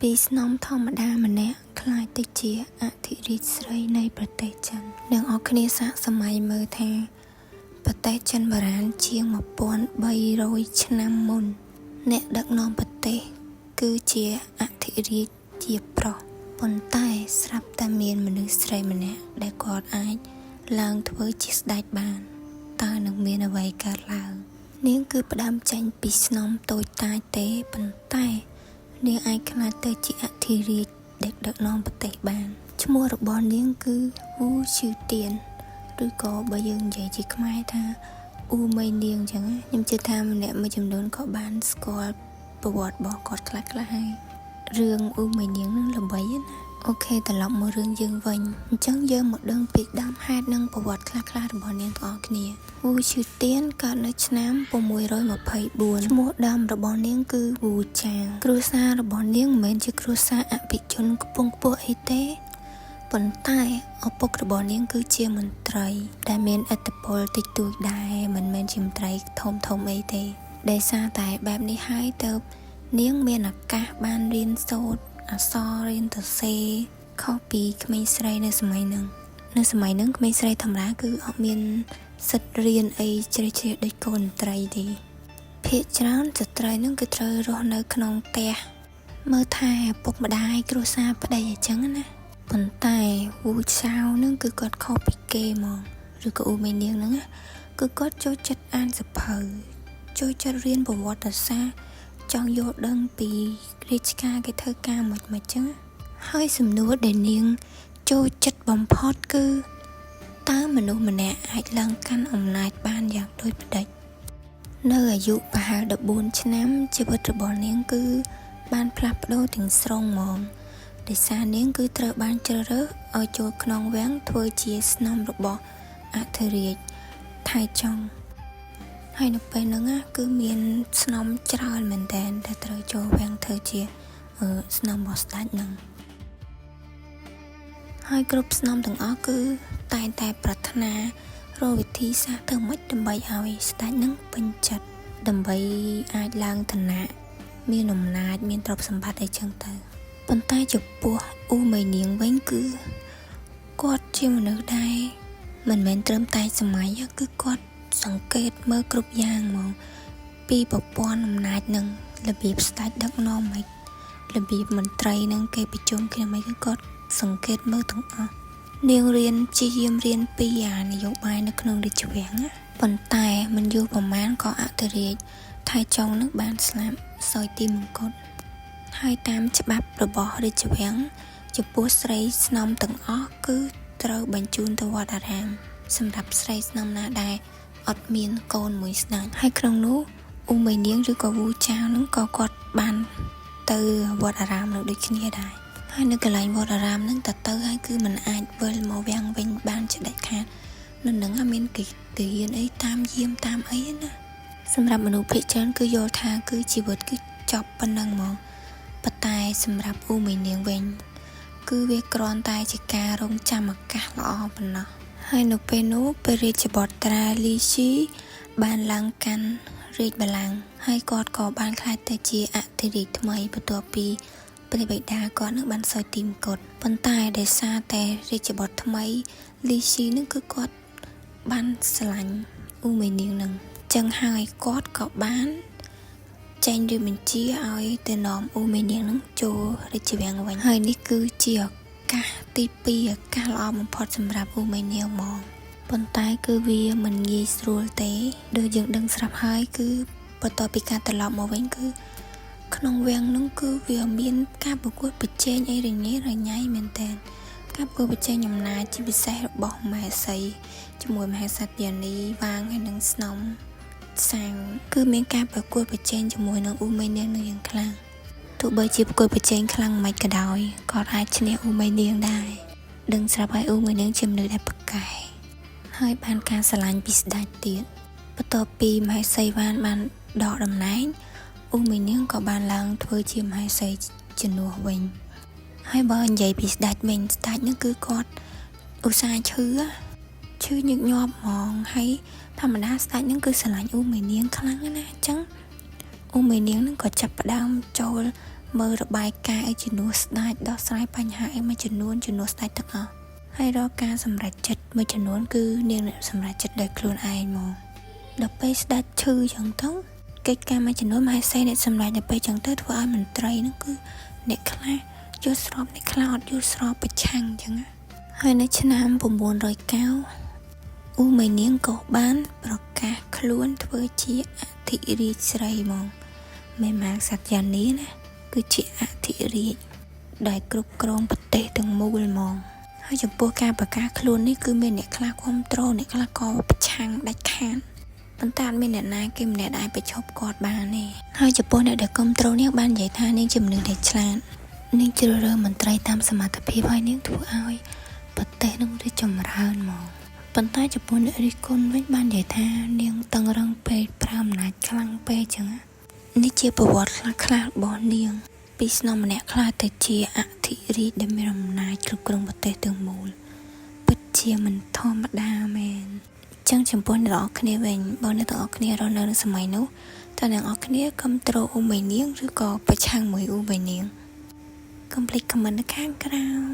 ពីស្នំធម្មតាម្នាក់ខ្លាចទៅជាអធិរាជស្រីនៃប្រទេសចិននិងអស់គ្នាសាកសម័យមើលថាប្រទេសចិនបុរាណជាង1300ឆ្នាំមុនអ្នកដឹកនាំប្រទេសគឺជាអធិរាជជាប្រុសប៉ុន្តែស្រាប់តែមានមនុស្សស្រីម្នាក់ដែលគាត់អាចឡើងធ្វើជាស្ដេចបានតើនឹងមានអ្វីកើតឡើងនាងគឺផ្ដើមចេញពីស្នំតូចតាចទេប៉ុន្តែនាងអាចខ្លាចទៅជាអធិរាជដែលដឹកនាំប្រទេសបានឈ្មោះរបស់នាងគឺវូឈឺទៀនឬក៏បើយើងនិយាយជាខ្មែរថាអ៊ូមេនាងអញ្ចឹងខ្ញុំជឿថាអ្នកមួយចំនួនក៏បានស្គាល់ប្រវត្តិរបស់គាត់ខ្លះៗហើយរឿងអ៊ូមេនាងនឹងល្បីណាអូខេត្រឡប់មករឿងយើងវិញអញ្ចឹងយើងមកដឹងពីដើមហេតុនិងប្រវត្តិខ្លះៗរបស់នាងទាំងអស់គ្នាវូឈឺទៀនកើតនៅឆ្នាំ624ឈ្មោះដើមរបស់នាងគឺវូចាងគ្រួសាររបស់នាងមិនមែនជាគ្រួសារអភិជនខ្ពង់ខ្ពស់អីទេប៉ុន្តែឪពុករបស់នាងគឺជាមន្ត្រីដែលមានឥទ្ធិពលតិចតួចដែរមិនមែនជាមន្ត្រីធំអីទេដោយសារតែបែបនេះហើយទៅនាងមានឱកាសបានរៀនសូត្រអក្សររៀនសរសេរខុសពីក្មេងស្រីនៅសម័យហ្នឹងក្មេងស្រីធម្មតាគឺអត់មានសិទ្ធិរៀនអីជ្រៅជ្រះដូចកូនត្រីទេភាគច្រើនស្ត្រីហ្នឹងគឺត្រូវរស់នៅក្នុងផ្ទះមើលថែឪពុកម្ដាយគ្រួសារប្តីអញ្ចឹងណាប៉ុន្តែវូឆាវហ្នឹងគឺគាត់ខុសពីគេហ្មងឬក៏អ៊ូមេនាងហ្នឹងគឺគាត់ចូលចិត្តអានសៀវភៅចូលចិត្តរៀនប្រវត្តិសាស្ត្រចង់យល់ដឹងពីរាជការគេធ្វើការមិនចឹងហើយសំណួរដែលនាងចូលចិត្តបំផុតគឺតើមនុស្សម្នាក់អាចឡើងកាន់អំណាចបានយ៉ាងដូចម្តេចនៅអាយុប្រហែល14ឆ្នាំជីវិតរបស់នាងគឺបានផ្លាស់ប្ដូរទាំងស្រុងហ្មងដោយសារនាងគឺត្រូវបានជ្រើសរើសឲ្យចូលក្នុងវាំងធ្វើជាស្នំរបស់អធិរាជថៃចុងហើយនៅពេលហ្នឹងគឺមានស្នំច្រើនមែនតើដែលត្រូវចូលវាំងធ្វើជាស្នំរបស់ស្ដេចហ្នឹងហើយគ្រប់ស្នំទាំងអស់គឺតែងតែប្រាថ្នារកវិធីសាស្ត្រធ្វើម៉េចដើម្បីឲ្យស្ដេចហ្នឹងពេញចិត្តដើម្បីអាចឡើងឋានៈមានអំណាចមានទ្រព្យសម្បត្តិអីចឹងទៅប៉ុន្តែចំពោះអ៊ូមេនាងវិញគឺគាត់ជាមនុស្សដែរមិនមែនត្រឹមតែសម័យគឺគាត់សង្កេតមើលគ្រប់យ៉ាងហ្មងពីប្រព័ន្ធអំណាចនឹងរបៀបស្ដេចដឹកនាំមិនរបៀបមន្ត្រីនឹងគេប្រជុំគ្នាមិនគឺគាត់សង្កេតមើលទាំងអស់នាងរៀនព្យាយាមរៀនពីនយោបាយនៅក្នុងរាជវាំងប៉ុន្តែមិនយូរប្រហែលក៏អធិរាជថៃចុងនឹងបានស្លាប់សោយទីមង្គតហើយតាមច្បាប់របស់រាជវាំងចំពោះស្រីស្នំទាំងអស់គឺត្រូវបញ្ជូនទៅវត្តអារាមសម្រាប់ស្រីស្នំណាដែលអត់មានកូនមួយស្ដេចហើយក្នុងនោះអ៊ូមេនាងឬក៏វូចាវនឹងក៏គាត់បានទៅវត្តអារាមនឹងដូចគ្នាដែរហើយនៅកន្លែងវត្តអារាមនឹងទៅហើយគឺมันអាចវិលមកវាំងវិញបានជាដាច់ខាតនៅនឹងមានគេទាហានអីតាមយាមតាមអីណាសម្រាប់មនុស្សភាគច្រើនគឺយល់ថាគឺជីវិតគឺចប់ប៉ុណ្ណឹងហ្មងប៉ុន្តែសម្រាប់អ៊ូមេនាងវិញគឺវាគ្រាន់តែជាការរងចាំឱកាសល្អប៉ុណ្ណោះហើយនៅពេលនោះព្រះរាជបុត្រាលីស៊ីបានឡើងកាន់រាជបល្ល័ង្កហើយគាត់ក៏បានក្លាយទៅជាអធិរាជថ្មីបន្ទាប់ពីព្រះបិតាគាត់នឹងបានសោយទីមង្គតប៉ុន្តែដោយសារតែរាជបុត្រថ្មីលីស៊ីនឹងគឺគាត់បានស្រឡាញ់អ៊ូមេនាងនឹងចឹងហើយគាត់ក៏បានចេញរាជបញ្ជាឲ្យទៅនាំអ៊ូមេនាងនឹងចូលរាជវាំងវិញហើយនេះគឺជាឱកាសទី2ឱកាសល្អបំផុតសម្រាប់អ៊ូមេនាងហ្មងប៉ុន្តែគឺវាមិនងាយស្រួលទេដូចយើងដឹងស្រាប់ហើយគឺបន្ទាប់ពីការត្រឡប់មកវិញគឺក្នុងវាំងនោះគឺវាមានការប្រកួតប្រជែងអីរញ៉េរញ៉ៃមែនតើការប្រកួតប្រជែងអំណាចជាពិសេសរបស់មហេសីជាមួយមហេសត្យានីវាងហើយនឹងស្នំសាំងគឺមានការប្រកួតប្រជែងជាមួយនឹងអ៊ូមេនាងនឹងយ៉ាងខ្លាំងទោះបីជាប្រកួតប្រជែងខ្លាំងមិនក៏ដោយក៏អាចឈ្នះអ៊ូមេនាងដែរដឹងស្រាប់ហើយអ៊ូមេនាងជាមនុស្សដែលប្រកែកហើយបានការស្រឡាញ់ពីស្ដេចទៀតបន្ទាប់ពីមហេសីវ៉ានបានដកតំណែងអ៊ូមេនាងក៏បានឡើងធ្វើជាមហេសីជំនួសវិញហើយបើនិយាយពីស្ដេចវិញស្ដេចនោះគឺគាត់ឧស្សាហ៍ឈឺញឹកញាប់ហ្មងហើយធម្មតាស្ដេចនឹងគឺស្រឡាញ់អ៊ូមេនាងខ្លាំងណាស់អញ្ចឹងអ៊ូមេនាងនឹងក៏ចាប់ផ្ដើមចូល មើលរបាយការណ៍ឲ្យជំនួសស្ដេចដោះស្រាយបញ្ហាអីមួយចំនួនជំនួសស្ដេចទាំងអស់ហើយរកការសម្រេចចិត្តមួយចំនួនគឺនាងអ្នកសម្រេចចិត្តដោយខ្លួនឯងមកដល់ពេលស្ដេចឈឺចឹងទៅកិច្ចការមួយចំនួនមហេសីអ្នកសម្រេចដល់ពេលចឹងទៅធ្វើឲ្យមន្ត្រីហ្នឹងគឺអ្នកខ្លះយល់ស្របអ្នកខ្លះអត់យល់ស្របប្រឆាំងចឹងហើយនៅឆ្នាំ909អ៊ូមេនាងក៏បានប្រកាសខ្លួនធ្វើជាអធិរាជស្រីមកមេម៉ាកសត្យានីណាគឺជាអធិរាជដែលគ្រប់គ្រងប្រទេសទាំងមូលហ្មងហើយចំពោះការប្រកាសខ្លួននេះគឺមានអ្នកខ្លះគ្រប់គ្រងអ្នកខ្លះក៏ប្រឆាំងដាច់ខាតប៉ុន្តែអត់មានអ្នកណាគេម្នាក់អាចបញ្ឈប់គាត់បានទេហើយចំពោះអ្នកដែលគ្រប់គ្រងនេះបាននិយាយថានាងជាមនុស្សដែលឆ្លាតនាងជ្រើសរើសមន្ត្រីតាមសមត្ថភាពហើយនាងធ្វើឲ្យប្រទេសនឹងរីកចម្រើនហ្មងប៉ុន្តែចំពោះអ្នករិះគន់វិញបាននិយាយថានាងតឹងរឹងពេកប្រើអំណាចខ្លាំងពេកចឹងនេះជាប្រវត្តិខ្លះៗរបស់នាងពីស្នំម្នាក់ខ្លះទៅជាអធិរាជដែលមានអំណាចគ្រប់គ្រងប្រទេសទាំងមូលពិតជាមិនធម្មតាមែនចឹងចំពោះអ្នកនរគ្នាវិញបើអ្នកទាំងអស់គ្នារស់នៅក្នុងសម័យនោះតើអ្នកនរគ្នាគ្រប់គ្រងអ៊ូមេនាងឬក៏ប្រឆាំងមួយអ៊ូមេនាងកុំភ្លេចខមមិននៅខាងក្រោម